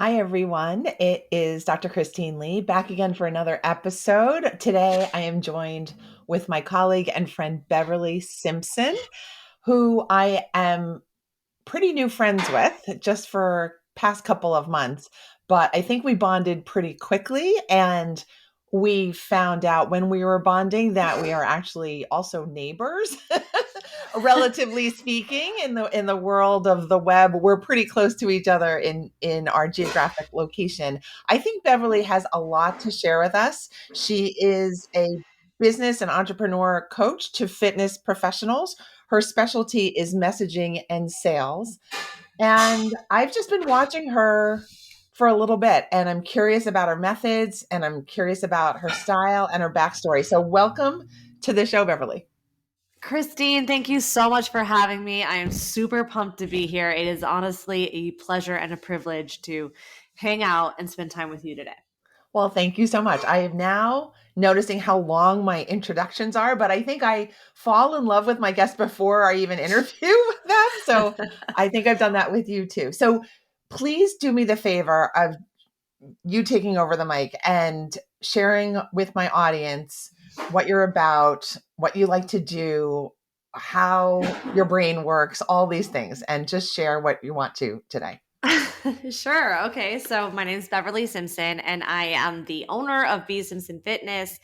Hi, everyone. It is Dr. Christine Lee back again for another episode. Today, I am joined with my colleague and friend Beverley Simpson, who I am pretty new friends with just for past couple of months, but I think we bonded pretty quickly and we found out when we were bonding that we are actually also neighbors. Relatively speaking, in the world of the web, we're pretty close to each other in our geographic location. I think Beverly has a lot to share with us. She is a business and entrepreneur coach to fitness professionals. Her specialty is messaging and sales. And I've just been watching her for a little bit, and I'm curious about her methods, and I'm curious about her style and her backstory. So, welcome to the show, Beverly. Christine, thank you so much for having me. I am super pumped to be here. It is honestly a pleasure and a privilege to hang out and spend time with you today. Well, thank you so much. I am now noticing how long my introductions are, but I think I fall in love with my guests before I even interview them. So I think I've done that with you too. So please do me the favor of you taking over the mic and sharing with my audience what you're about, what you like to do, how your brain works, all these things, and just share what you want to today. Sure. Okay. So my name is Beverley Simpson, and I am the owner of B Simpson Fitness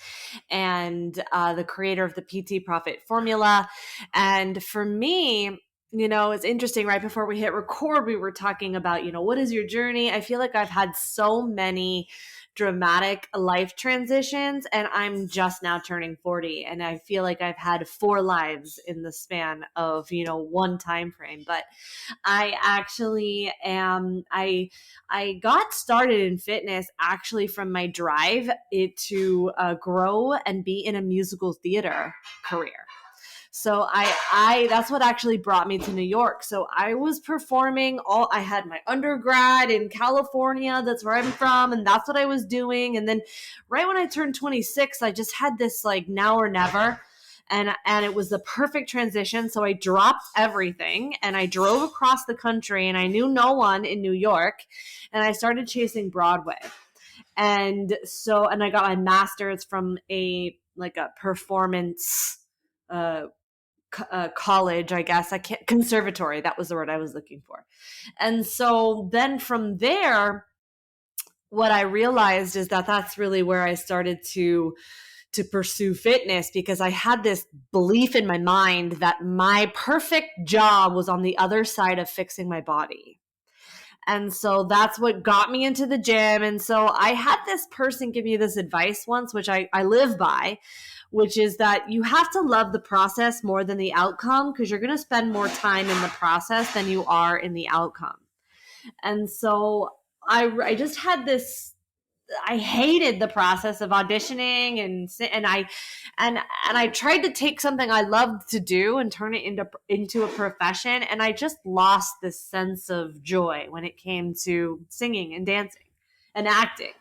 and the creator of the PT Profit Formula. And for me, it's interesting. Right before we hit record, we were talking about, what is your journey? I feel like I've had so many dramatic life transitions, and I'm just now turning 40, and I feel like I've had 4 lives in the span of one time frame. But I actually am I got started in fitness actually from my drive to grow and be in a musical theater career. So I that's what actually brought me to New York. So I was performing I had my undergrad in California, that's where I'm from, and that's what I was doing. And then right when I turned 26, I just had this like now or never. And it was the perfect transition. So I dropped everything and I drove across the country, and I knew no one in New York, and I started chasing Broadway. And I got my master's from a performance college, I guess. I can't conservatory. That was the word I was looking for. And so then from there, what I realized is that that's really where I started to pursue fitness, because I had this belief in my mind that my perfect job was on the other side of fixing my body. And so that's what got me into the gym. And so I had this person give me this advice once, which I live by, which is that you have to love the process more than the outcome, because you're going to spend more time in the process than you are in the outcome. And so I just had this, I hated the process of auditioning, and I tried to take something I loved to do and turn it into a profession, and I just lost this sense of joy when it came to singing and dancing and acting.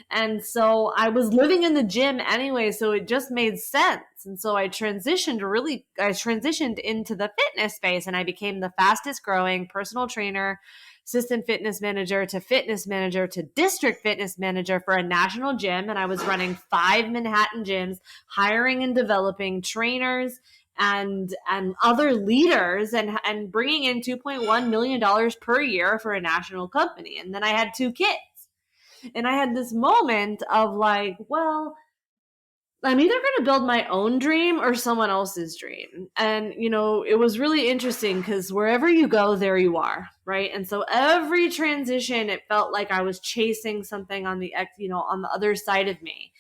And so I was living in the gym anyway, so it just made sense. And so I transitioned into the fitness space, and I became the fastest growing personal trainer, assistant fitness manager to district fitness manager for a national gym. And I was running 5 Manhattan gyms, hiring and developing trainers and other leaders, and bringing in $2.1 million per year for a national company. And then I had 2 kids. And I had this moment of like, well, I'm either going to build my own dream or someone else's dream. And, it was really interesting because wherever you go, there you are. Right. And so every transition, it felt like I was chasing something on the other side of me.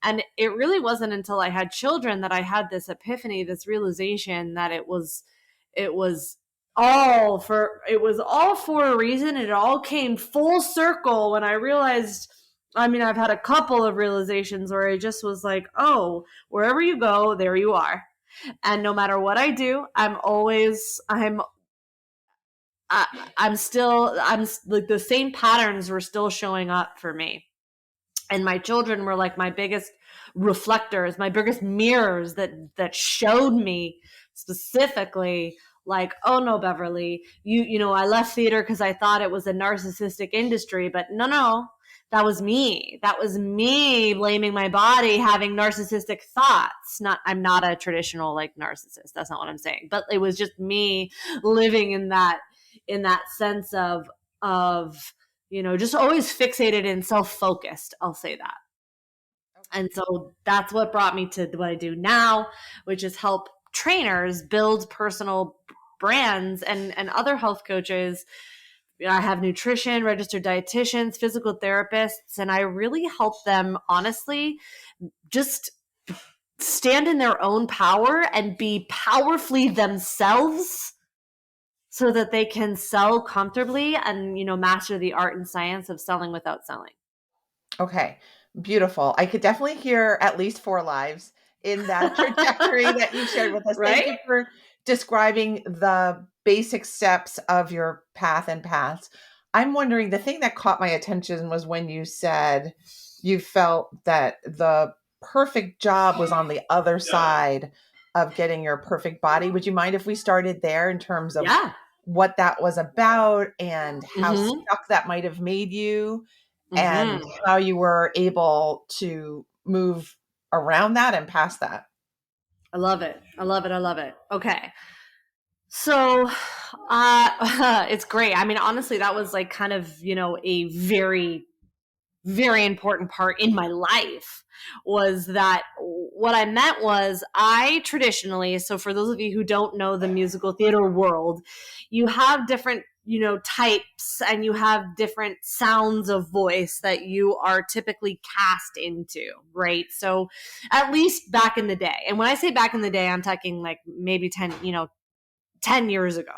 And it really wasn't until I had children that I had this epiphany, this realization that it was all for a reason. It all came full circle when I realized, I've had a couple of realizations where I just was like, oh, wherever you go, there you are. And no matter what I do, I'm like the same patterns were still showing up for me. And my children were like my biggest reflectors, my biggest mirrors that showed me specifically like, oh no, Beverly, I left theater because I thought it was a narcissistic industry, but no, that was me. That was me blaming my body, having narcissistic thoughts. I'm not a traditional like narcissist. That's not what I'm saying. But it was just me living in that sense of just always fixated and self-focused. I'll say that. And so that's what brought me to what I do now, which is help trainers build personal brands and other health coaches. I have nutrition, registered dietitians, physical therapists, and I really help them honestly just stand in their own power and be powerfully themselves so that they can sell comfortably and, master the art and science of selling without selling. Okay, beautiful. I could definitely hear at least 4 lives in that trajectory that you shared with us. Thank Right? you for describing the basic steps of your path and paths. I'm wondering, the thing that caught my attention was when you said you felt that the perfect job was on the other side of getting your perfect body. Would you mind if we started there in terms of Yeah. what that was about and how Mm-hmm. stuck that might have made you? And Mm-hmm. how you were able to move around that and past that. I love it. I love it. I love it. Okay. So it's great. I mean, honestly, that was like kind of, a very, very important part in my life was that what I meant was I traditionally, so for those of you who don't know the musical theater world, you have different, types and you have different sounds of voice that you are typically cast into, right? So at least back in the day. And when I say back in the day, I'm talking like maybe 10 years ago.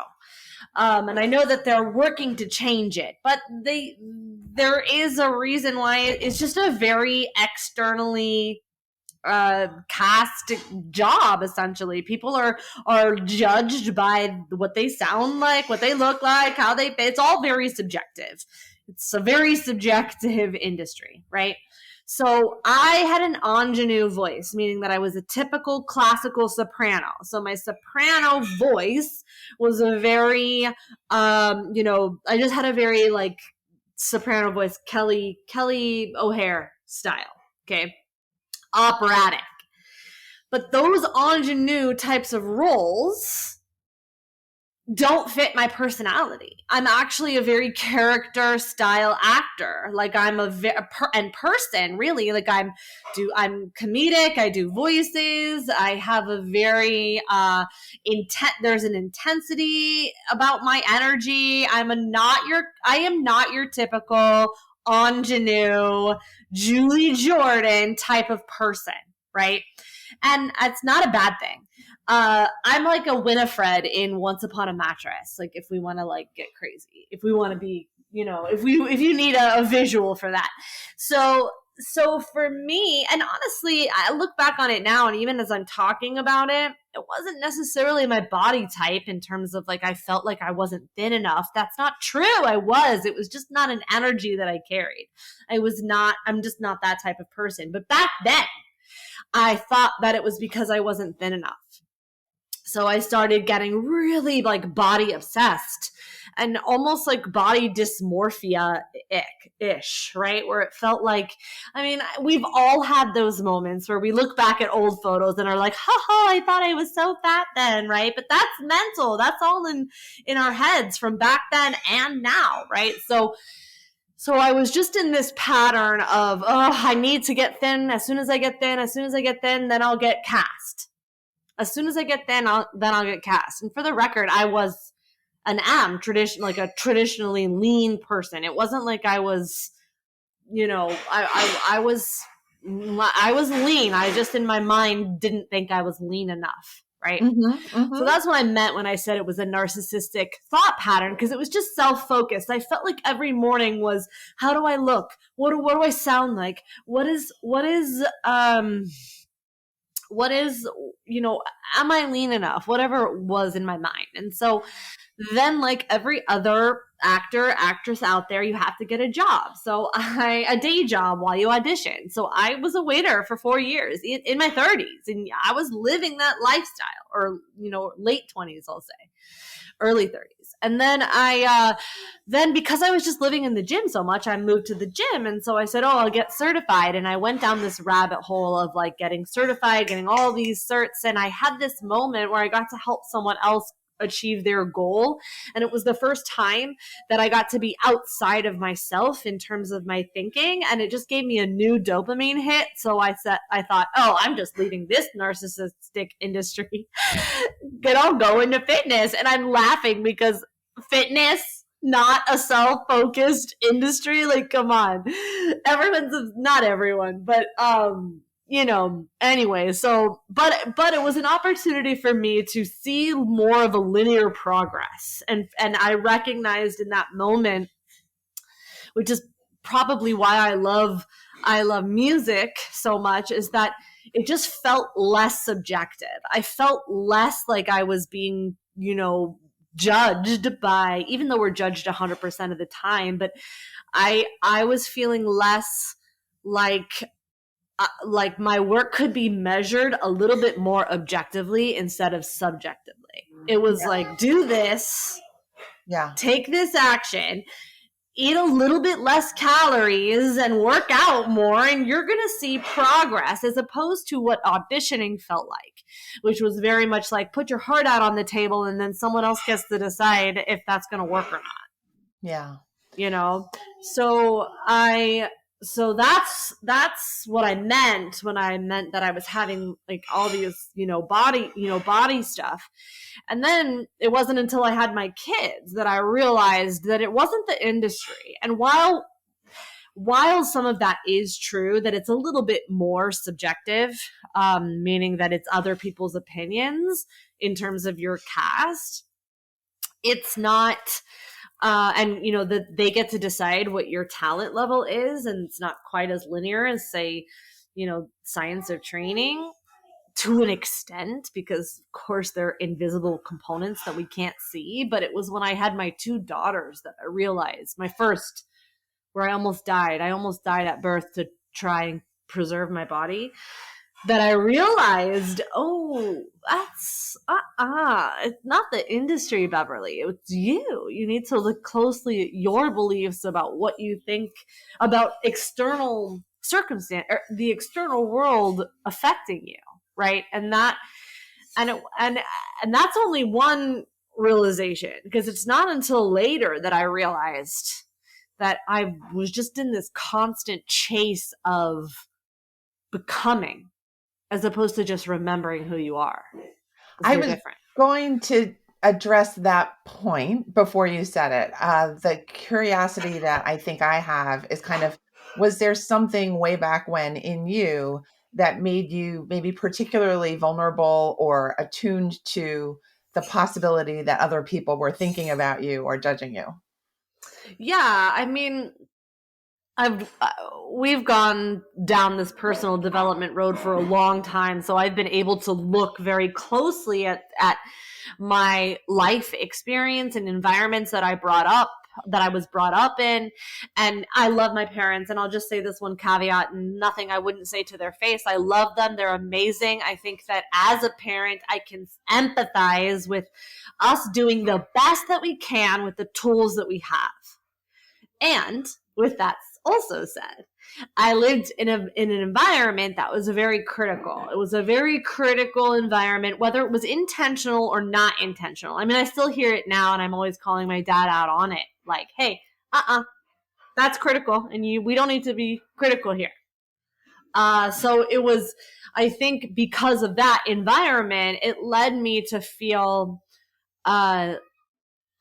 And I know that they're working to change it, but there is a reason why it's just a very externally cast job. Essentially, people are judged by what they sound like, what they look like, how they. It's all very subjective. It's a very subjective industry, right? So I had an ingenue voice, meaning that I was a typical classical soprano. So my soprano voice was a very, I just had a very like soprano voice, Kelly O'Hare style. Okay. Operatic. But those ingenue types of roles don't fit my personality. I'm actually a very character style actor. Like I'm and person really. Like I'm comedic. I do voices. I have a very there's an intensity about my energy. I am not your typical ingenue Julie Jordan type of person, right? And it's not a bad thing. I'm like a Winifred in Once Upon a Mattress. Like if we want to like get crazy, if we want to be, if you need a visual for that. So for me, and honestly, I look back on it now, and even as I'm talking about it, it wasn't necessarily my body type in terms of like I felt like I wasn't thin enough. That's not true. I was. It was just not an energy that I carried. I'm just not that type of person. But back then, I thought that it was because I wasn't thin enough. So I started getting really like body obsessed and almost like body dysmorphia-ish, right? Where it felt like, I mean, we've all had those moments where we look back at old photos and are like, I thought I was so fat then, right? But that's mental. That's all in our heads from back then and now, right? So I was just in this pattern of, I need to get thin. As soon as I get thin, then I'll get cast. As soon as I get thin, I'll get cast. And for the record, I was a traditionally lean person. It wasn't like I was, I was lean. I just in my mind didn't think I was lean enough. Right. Mm-hmm, mm-hmm. So that's what I meant when I said it was a narcissistic thought pattern, because it was just self-focused. I felt like every morning was, how do I look? What do I sound like? What is, am I lean enough? Whatever it was in my mind. And so then, like every other actor, actress out there, you have to get a job. So a day job while you audition. So I was a waiter for 4 years in my 30s, and I was living that lifestyle, or, late 20s, I'll say. early 30s. And then then because I was just living in the gym so much, I moved to the gym. And so I said, oh, I'll get certified. And I went down this rabbit hole of like getting certified, getting all these certs. And I had this moment where I got to help someone else achieve their goal. And it was the first time that I got to be outside of myself in terms of my thinking. And it just gave me a new dopamine hit. So I thought, oh, I'm just leaving this narcissistic industry. I'll go into fitness. And I'm laughing because fitness, not a self-focused industry. Like, come on. Everyone's, not everyone, but anyway, so but it was an opportunity for me to see more of a linear progress, and I recognized in that moment, which is probably why I love music so much, is that it just felt less subjective. I felt less like I was being judged by, even though we're judged 100% of the time, but I was feeling less like my work could be measured a little bit more objectively instead of subjectively. It was like, do this, take this action, eat a little bit less calories and work out more, and you're going to see progress, as opposed to what auditioning felt like, which was very much like put your heart out on the table and then someone else gets to decide if that's going to work or not. Yeah. So that's what I meant when I meant that I was having like all these, body stuff. And then it wasn't until I had my kids that I realized that it wasn't the industry. And while some of that is true, that it's a little bit more subjective, meaning that it's other people's opinions in terms of your cast, it's not. And that they get to decide what your talent level is, and it's not quite as linear as, say, science or training, to an extent, because of course there are invisible components that we can't see. But it was when I had my two daughters that I realized, my first, where I almost died at birth to try and preserve my body, that I realized, oh, that's it's not the industry, Beverly. It's you. You need to look closely at your beliefs about what you think about external circumstance, or the external world affecting you, right? And that's only one realization, because it's not until later that I realized that I was just in this constant chase of becoming, as opposed to just remembering who you are. I was going to address that point before you said it. The curiosity that I think I have is kind of, was there something way back when in you that made you maybe particularly vulnerable or attuned to the possibility that other people were thinking about you or judging you? Yeah, I mean, we've gone down this personal development road for a long time, so I've been able to look very closely at my life experience and environments that I was brought up in. And I love my parents, and I'll just say this one caveat, nothing I wouldn't say to their face. I love them. They're amazing. I think that as a parent, I can empathize with us doing the best that we can with the tools that we have. And with that also said, I lived in an environment that was very critical. It was a very critical environment, whether it was intentional or not intentional. I mean, I still hear it now, and I'm always calling my dad out on it. Like, hey, that's critical, and we don't need to be critical here. So it was, I think, because of that environment, it led me to feel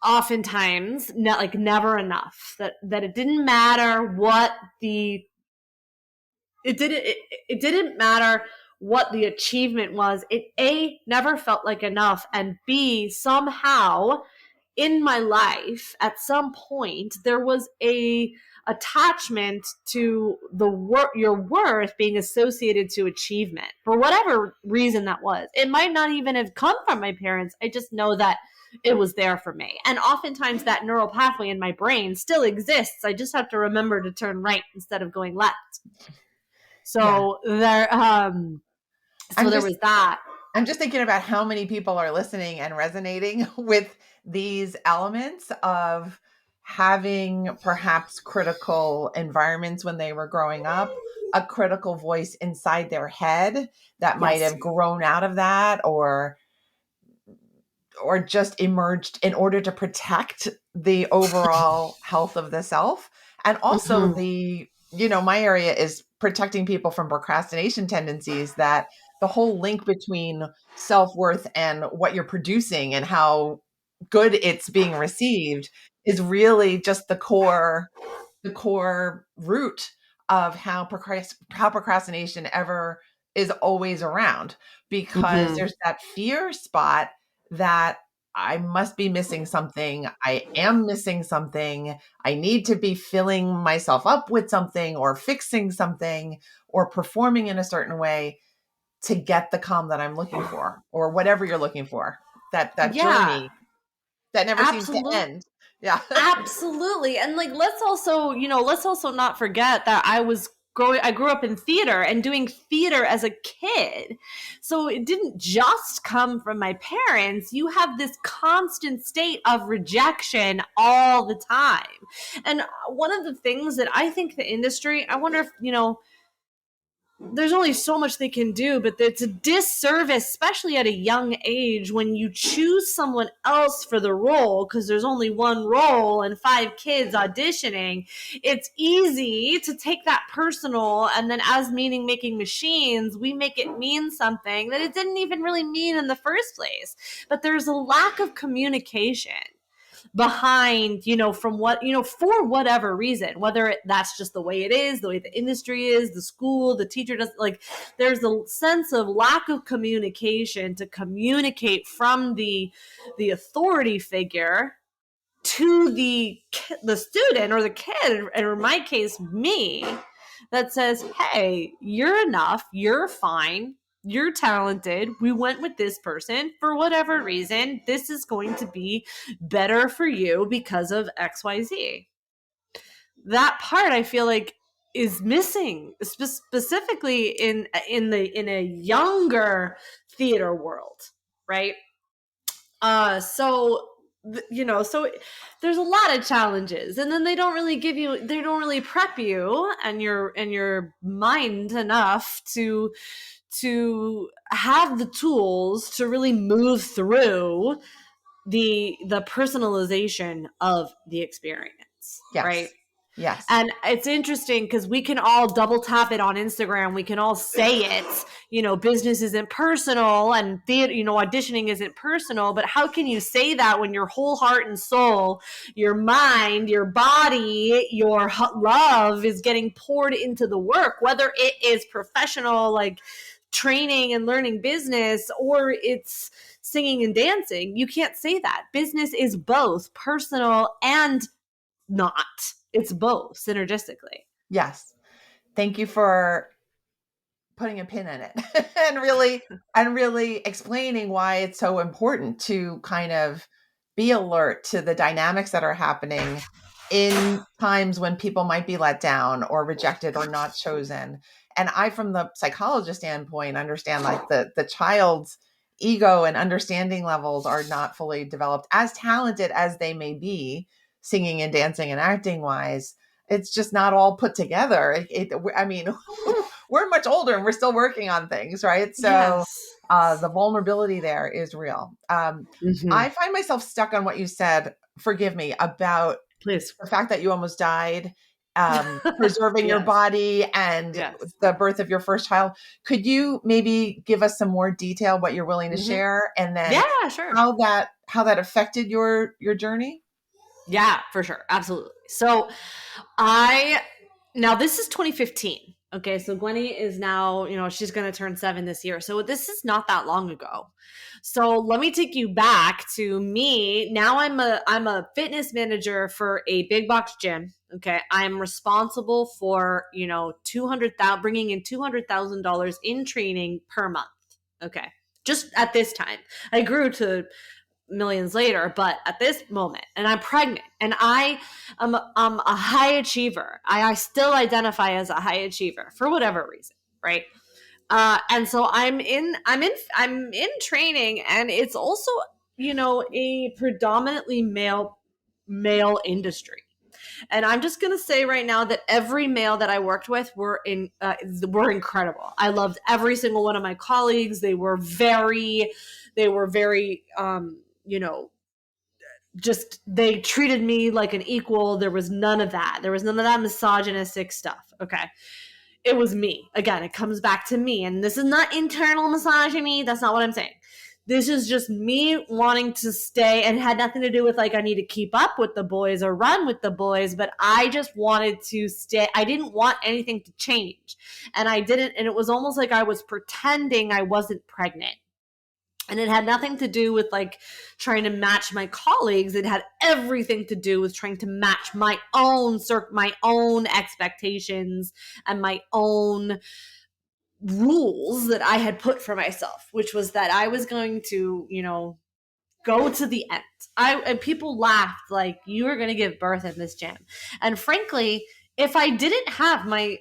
oftentimes never enough, that it didn't matter what it didn't matter what the achievement was. It never felt like enough, and B, somehow in my life at some point there was a attachment to your worth being associated to achievement, for whatever reason that was. It might not even have come from my parents. I just know that it was there for me. And oftentimes that neural pathway in my brain still exists. I just have to remember to turn right instead of going left. So there was that. I'm just thinking about how many people are listening and resonating with these elements of having perhaps critical environments when they were growing up, a critical voice inside their head that might Yes. have grown out of that, or just emerged in order to protect the overall health of the self. And also Mm-hmm. my area is protecting people from procrastination tendencies, that the whole link between self-worth and what you're producing and how good it's being received is really just the core root of how procrastination ever is always around, because Mm-hmm. there's that fear spot that I must be missing something. I am missing something. I need to be filling myself up with something or fixing something or performing in a certain way to get the calm that I'm looking for, or whatever you're looking for. That Yeah, journey that never seems to absolutely. end. Yeah. Absolutely. And like let's also not forget that I grew up in theater and doing theater as a kid. So it didn't just come from my parents. You have this constant state of rejection all the time. And one of the things that I think the industry, I wonder if, there's only so much they can do, but it's a disservice, especially at a young age, when you choose someone else for the role because there's only one role and 5 kids auditioning. It's easy to take that personal, and then as meaning making machines, we make it mean something that it didn't even really mean in the first place. But there's a lack of communication behind, from what, for whatever reason, whether that's just the way it is, the way the industry is, the school, the teacher does, like, there's a sense of lack of communication to communicate from the authority figure to the student or the kid, or in my case, me, that says, hey, you're enough, you're fine, you're talented, we went with this person for whatever reason, this is going to be better for you because of XYZ. That part I feel like is missing, specifically in a younger theater world, right? So so there's a lot of challenges, and then they don't really prep you and your mind enough to have the tools to really move through the personalization of the experience, right? Yes. Yes. And it's interesting because we can all double tap it on Instagram. We can all say it, business isn't personal and theater, auditioning isn't personal. But how can you say that when your whole heart and soul, your mind, your body, your love is getting poured into the work, whether it is professional, like training and learning business, or it's singing and dancing? You can't say that. Business is both personal and not. It's both synergistically. Yes. Thank you for putting a pin in it and really explaining why it's so important to kind of be alert to the dynamics that are happening in times when people might be let down or rejected or not chosen. And I, from the psychologist standpoint, understand like the child's ego and understanding levels are not fully developed, as talented as they may be singing and dancing and acting wise. It's just not all put together. I mean, we're much older and we're still working on things, right? So Yes. the vulnerability there is real. Mm-hmm. I find myself stuck on what you said, forgive me, about Please. the fact that you almost died, preserving your Yes. body and Yes. the birth of your first child. Could you maybe give us some more detail, what you're willing to Mm-hmm. share, and then Yeah, sure. how that affected your journey? Yeah, for sure. Absolutely. So I now this is 2015. Okay, so Gwenny is now, she's going to turn 7 this year. So this is not that long ago. So let me take you back to me. Now I'm a fitness manager for a big box gym. Okay, I'm responsible for, 200,000, bringing in $200,000 in training per month. Okay, just at this time, I grew to millions later, but at this moment, and I'm pregnant, and I'm a high achiever. I still identify as a high achiever for whatever reason, right? And so I'm in training, and it's also, a predominantly male industry. And I'm just gonna say right now that every male that I worked with were incredible. I loved every single one of my colleagues. They were very, just they treated me like an equal. There was none of that. There was none of that misogynistic stuff. Okay. It was me. Again, it comes back to me. And this is not internal misogyny. That's not what I'm saying. This is just me wanting to stay, and had nothing to do with like I need to keep up with the boys or run with the boys, but I just wanted to stay. I didn't want anything to change. And I didn't, and it was almost like I was pretending I wasn't pregnant. And it had nothing to do with like trying to match my colleagues. It had everything to do with trying to match my own expectations and my own rules that I had put for myself, which was that I was going to, go to the end. And people laughed like, you are going to give birth in this gym. And frankly, if I didn't have my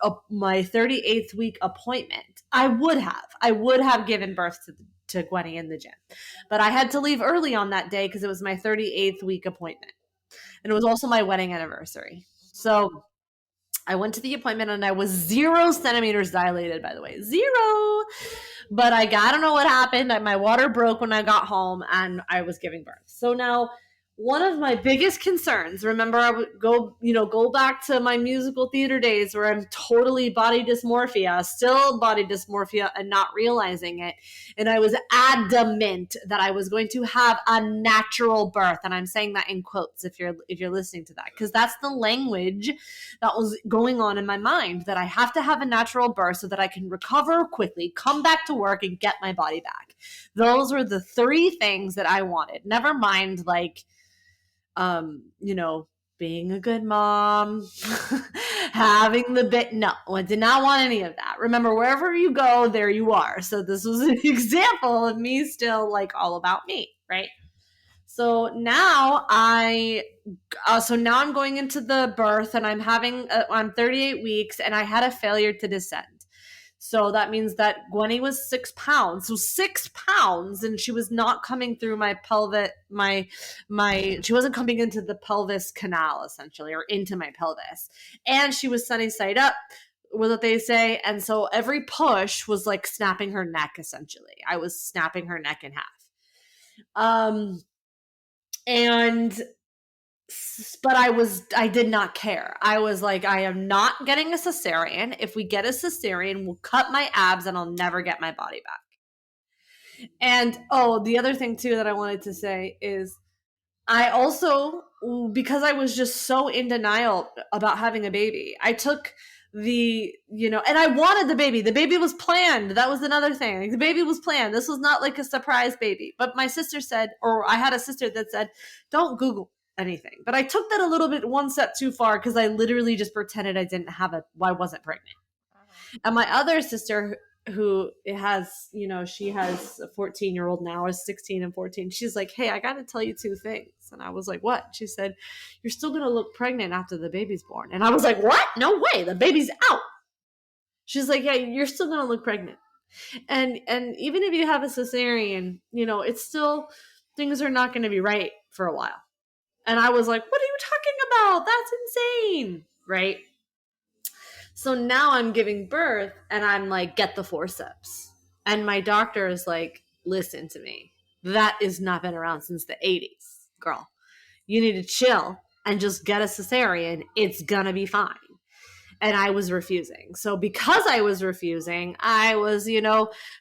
38th week appointment, I would have given birth to Gwenny in the gym. But I had to leave early on that day because it was my 38th week appointment. And it was also my wedding anniversary. So I went to the appointment and I was 0 centimeters dilated, by the way. 0. But I don't know what happened. My water broke when I got home and I was giving birth. So now one of my biggest concerns, remember, I would go back to my musical theater days where I'm totally still body dysmorphia and not realizing it. And I was adamant that I was going to have a natural birth. And I'm saying that in quotes if you're listening to that, because that's the language that was going on in my mind, that I have to have a natural birth so that I can recover quickly, come back to work, and get my body back. Those were the 3 things that I wanted. Never mind, like, being a good mom, having the bit. No, I did not want any of that. Remember, wherever you go, there you are. So this was an example of me still like all about me, right? So now I'm going into the birth, and I'm 38 weeks, and I had a failure to descend. So that means that Gwenny was 6 pounds. So 6 pounds, and she was not coming through my pelvic, she wasn't coming into the pelvis canal, essentially, or into my pelvis. And she was sunny side up, was what they say. And so every push was like snapping her neck, essentially. I was snapping her neck in half. And but I did not care. I was like, I am not getting a cesarean. If we get a cesarean, we'll cut my abs and I'll never get my body back. And the other thing too that I wanted to say is I also, because I was just so in denial about having a baby, I took and I wanted the baby. The baby was planned. That was another thing. Like, the baby was planned. This was not like a surprise baby. But my sister said, or I had a sister that said, don't Google anything. But I took that a little bit one step too far, because I literally just pretended I wasn't pregnant. And my other sister, who has, she has a 14-year-old now, is 16 and 14. She's like, hey, I got to tell you 2 things. And I was like, what? She said, you're still going to look pregnant after the baby's born. And I was like, what? No way. The baby's out. She's like, yeah, you're still going to look pregnant. And even if you have a cesarean, it's still, things are not going to be right for a while. And I was like, what are you talking about? That's insane. Right? So now I'm giving birth and I'm like, get the forceps. And my doctor is like, listen to me. That has not been around since the 80s, girl. You need to chill and just get a cesarean. It's gonna be fine. And I was refusing. So because I was refusing, I was,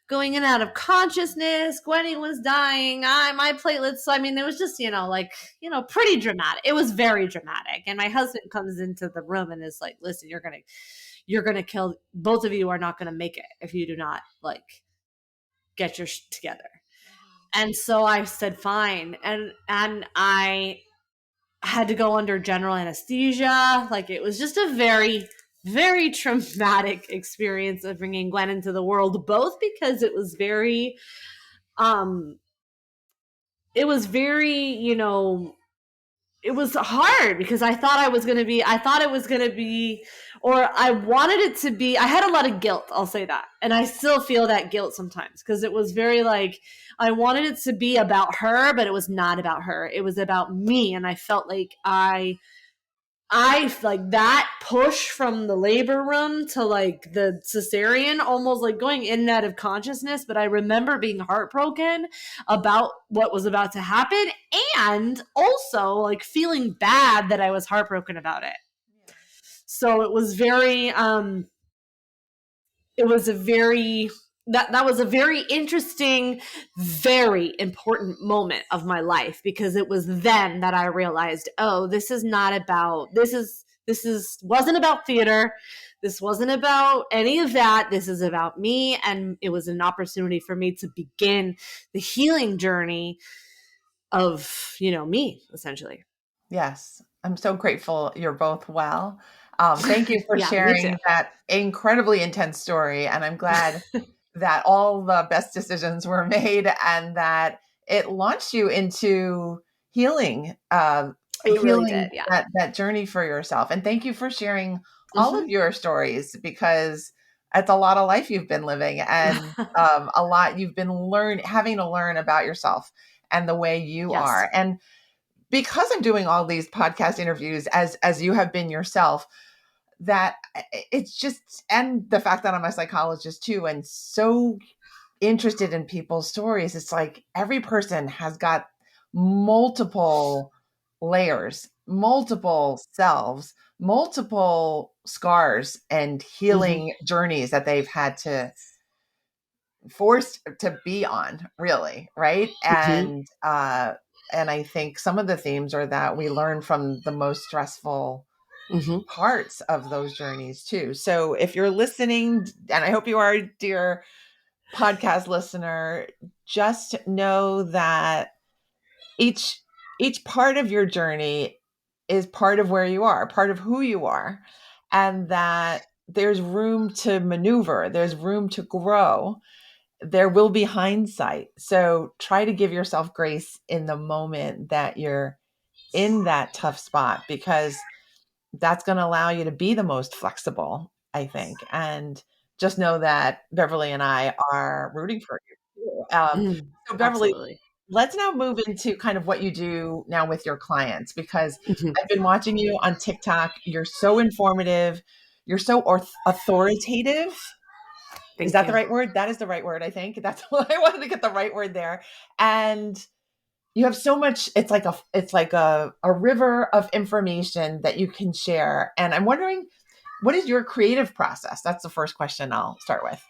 going in and out of consciousness. Gwenny was dying. My platelets. So, it was just, pretty dramatic. It was very dramatic. And my husband comes into the room and is like, listen, you're going to kill, both of you are not going to make it if you do not get your shit together. And so I said, fine. And I had to go under general anesthesia. It was just a very, very traumatic experience of bringing Gwen into the world, both because it was very, it was hard because I thought it was going to be or I wanted it to be, I had a lot of guilt, I'll say that. And I still feel that guilt sometimes because it was very like, I wanted it to be about her, but it was not about her. It was about me. And I felt like I like that push from the labor room to like the cesarean, almost like going in and out of consciousness. But I remember being heartbroken about what was about to happen and also like feeling bad that I was heartbroken about it. So it was very, it was a very, that was a very interesting, very important moment of my life because it was then that I realized, oh, this is not about, wasn't about theater. This wasn't about any of that. This is about me. And it was an opportunity for me to begin the healing journey of, me essentially. Yes, I'm so grateful you're both well. Thank you for Yeah, me too. sharing that incredibly intense story. And I'm glad that all the best decisions were made and that it launched you into healing, It really healing did. Yeah. that journey for yourself. And thank you for sharing all of Mm-hmm. your stories because it's a lot of life you've been living and a lot you've been having to learn about yourself and the way you Yes. are. And because I'm doing all these podcast interviews as you have been yourself, that it's just, and the fact that I'm a psychologist too, and so interested in people's stories, it's like every person has got multiple layers, multiple selves, multiple scars and Mm-hmm. healing journeys that they've had to forced to be on, really, right? Mm-hmm. And I think some of the themes are that we learn from the most stressful Mm-hmm. parts of those journeys too. So if you're listening, and I hope you are, dear podcast listener, just know that each each part of your journey is part of where you are, part of who you are, and that there's room to maneuver, there's room to grow, there will be hindsight. So try to give yourself grace in the moment that you're in that tough spot because that's going to allow you to be the most flexible, I think. And just know that Beverly and I are rooting for you. Mm, So, Beverly, absolutely. let's now move into kind of what you do now with your clients because Mhm. I've been watching you on TikTok. You're so informative, you're so authoritative. Is Thank that the you. right word? That is the right word, I think. That's what I wanted to get the right word there. And you have so much, it's like a river of information that you can share. And I'm wondering, what is your creative process? That's the first question I'll start with.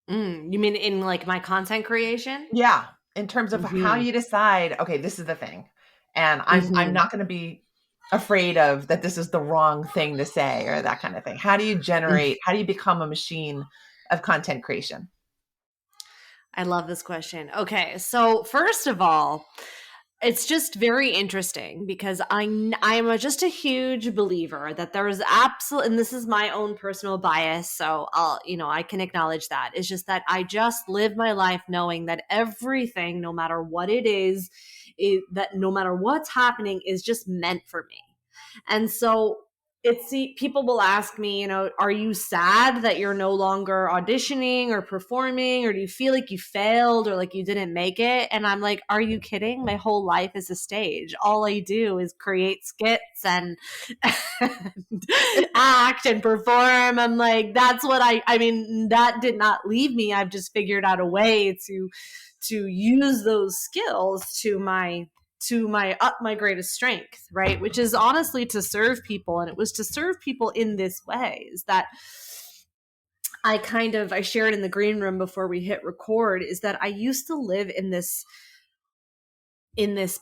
You mean in like my content creation? Yeah, in terms of how Mhm. you decide, okay, this is the thing. And I'm Mhm. not going to be afraid of that this is the wrong thing to say or that kind of thing. Mm. How do you become a machine of content creation? I love this question. Okay, so first of all, it's just very interesting because I'm just a huge believer that there is absolute, and this is my own personal bias, so I can acknowledge that. It's just that I just live my life knowing that everything, no matter what it is that no matter what's happening, is just meant for me. And so people will ask me, are you sad that you're no longer auditioning or performing, or do you feel like you failed or like you didn't make it? And I'm like, are you kidding? My whole life is a stage. All I do is create skits and act and perform. I'm like, that's what I mean, that did not leave me. I've just figured out a way to use those skills to my greatest strength, right? Which is honestly to serve people. And it was to serve people in this way is that I shared in the green room before we hit record is that I used to live in this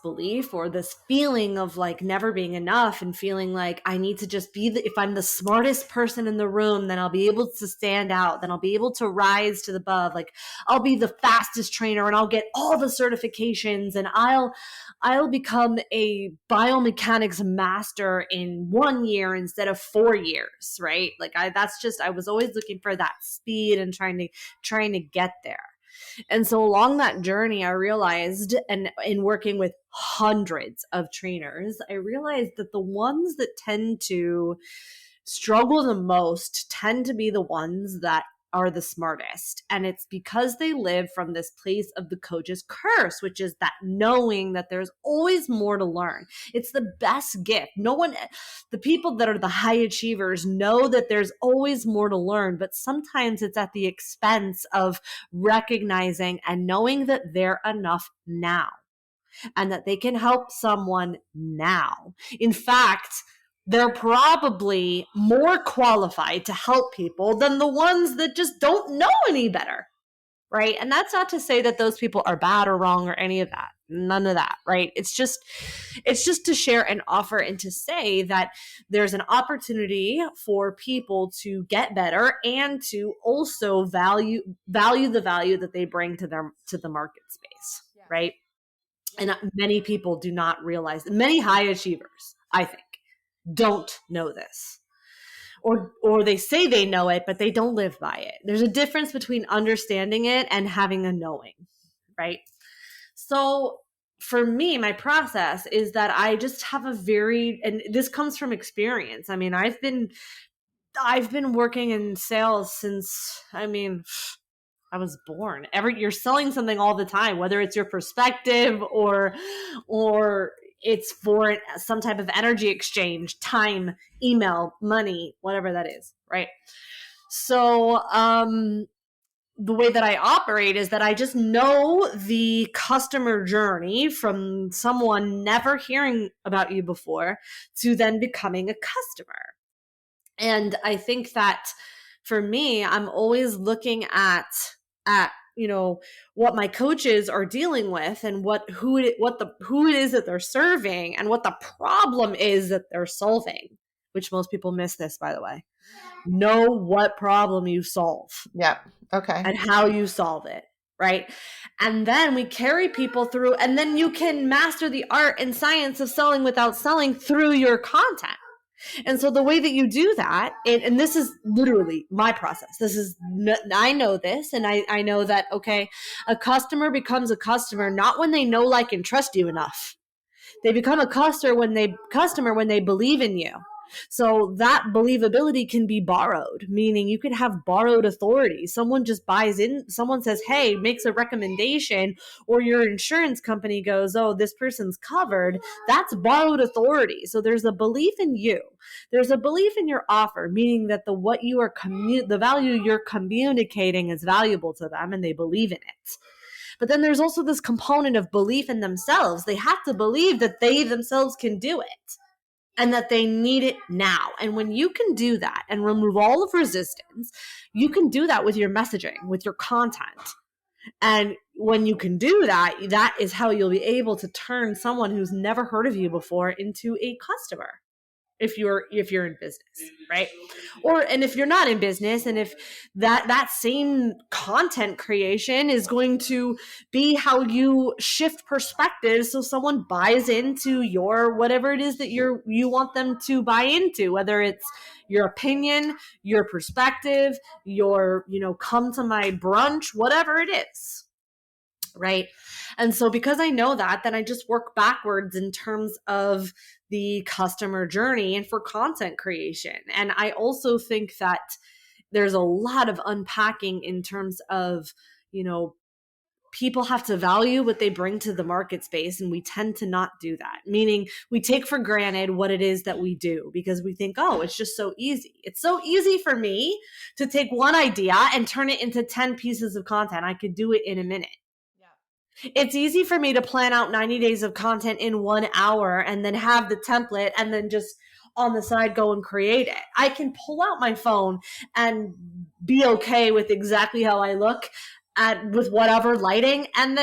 belief or this feeling of like never being enough and feeling like I need to just if I'm the smartest person in the room, then I'll be able to stand out, then I'll be able to rise to the above. Like I'll be the fastest trainer and I'll get all the certifications and I'll become a biomechanics master in 1 year instead of 4 years, right? Like I was always looking for that speed and trying to get there. And so along that journey, I realized, and in working with hundreds of trainers, I realized that the ones that tend to struggle the most tend to be the ones that are the smartest. And it's because they live from this place of the coach's curse, which is that knowing that there's always more to learn. It's the best gift. The people that are the high achievers know that there's always more to learn, but sometimes it's at the expense of recognizing and knowing that they're enough now and that they can help someone now. In fact, they're probably more qualified to help people than the ones that just don't know any better, right? And that's not to say that those people are bad or wrong or any of that. None of that, right? It's just to share and offer and to say that there's an opportunity for people to get better and to also value the value that they bring to the market space, right? And many people do not realize, many high achievers, I think, don't know this. Or they say they know it, but they don't live by it. There's a difference between understanding it and having a knowing, right? So for me, my process is that I just have and this comes from experience. I mean, I've been working in sales since, I was born. You're selling something all the time, whether it's your perspective or it's for some type of energy exchange, time, email, money, whatever that is, right? So the way that I operate is that I just know the customer journey from someone never hearing about you before to then becoming a customer. And I think that for me, I'm always looking at what my coaches are dealing with and who it is that they're serving and what the problem is that they're solving, which most people miss this, by the way. Know what problem you solve. Yeah. Okay. And how you solve it, right? And then we carry people through, and then you can master the art and science of selling without selling through your content. And so the way that you do that, and this is literally my process. I know this, and I know that, okay, a customer becomes a customer not when they know, like, and trust you enough. They become a customer when they believe in you. So that believability can be borrowed, meaning you can have borrowed authority. Someone just buys in, someone says, hey, makes a recommendation, or your insurance company goes, oh, this person's covered. That's borrowed authority. So there's a belief in you. There's a belief in your offer, meaning that the value you're communicating is valuable to them and they believe in it. But then there's also this component of belief in themselves. They have to believe that they themselves can do it and that they need it now. And when you can do that and remove all of resistance, you can do that with your messaging, with your content. And when you can do that, that is how you'll be able to turn someone who's never heard of you before into a customer. If you're in business, right? And if you're not in business, and if that same content creation is going to be how you shift perspectives so someone buys into your whatever it is that you want them to buy into, whether it's your opinion, your perspective, your come to my brunch, whatever it is, right? And so because I know that, then I just work backwards in terms of the customer journey and for content creation. And I also think that there's a lot of unpacking in terms of, people have to value what they bring to the market space, and we tend to not do that. Meaning we take for granted what it is that we do because we think, oh, it's just so easy. It's so easy for me to take one idea and turn it into 10 pieces of content. I could do it in a minute. It's easy for me to plan out 90 days of content in 1 hour and then have the template and then just on the side go and create it. I can pull out my phone and be okay with exactly how I look with whatever lighting and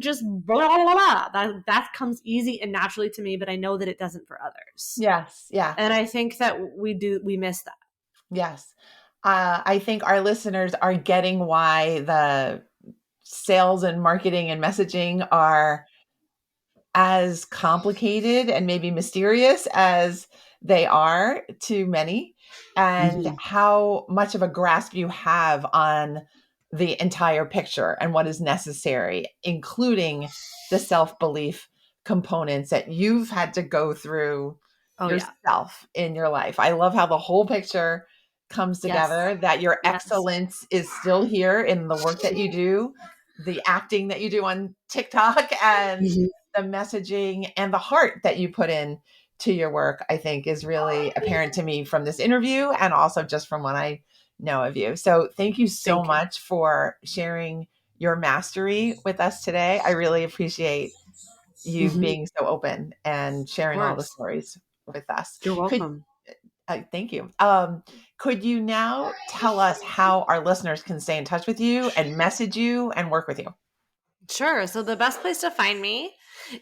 just blah, blah, blah. That comes easy and naturally to me, but I know that it doesn't for others. Yes. Yeah. And I think that we miss that. Yes. I think our listeners are getting why the sales and marketing and messaging are as complicated and maybe mysterious as they are to many, and how much of a grasp you have on the entire picture and what is necessary, including the self-belief components that you've had to go through Oh yeah. yourself in your life. I love how the whole picture comes Yes. together, that your Yes. excellence is still here in the work that you do, the acting that you do on TikTok, and Mhm. the messaging and the heart that you put in to your work, I think is really apparent to me from this interview and also just from what I know of you. So thank you so Thank you. much for sharing your mastery with us today. I really appreciate you Mhm. being so open and Of sharing all the course. stories with us. You're Could welcome. thank you. Could you now tell us how our listeners can stay in touch with you and message you and work with you? Sure. So the best place to find me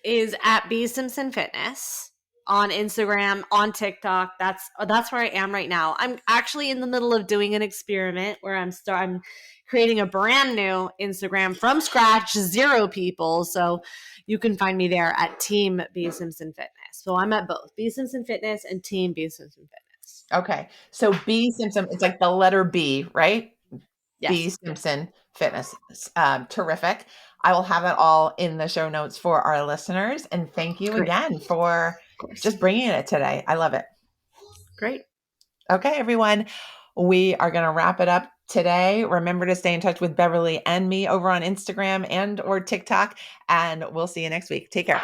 is at B Simpson Fitness on Instagram, on TikTok. That's where I am right now. I'm actually in the middle of doing an experiment where I'm creating a brand new Instagram from scratch, 0 people. So you can find me there at Team B Simpson Fitness. So I'm at both B Simpson Fitness and Team B Simpson Fitness. Okay. So B Simpson, it's like the letter B, right? B Yes. Simpson Fitness. Terrific. I will have it all in the show notes for our listeners. And thank you Great. again for Of course. just bringing it today. I love it. Great. Okay, everyone. We are going to wrap it up today. Remember to stay in touch with Beverly and me over on Instagram and or TikTok, and we'll see you next week. Take care.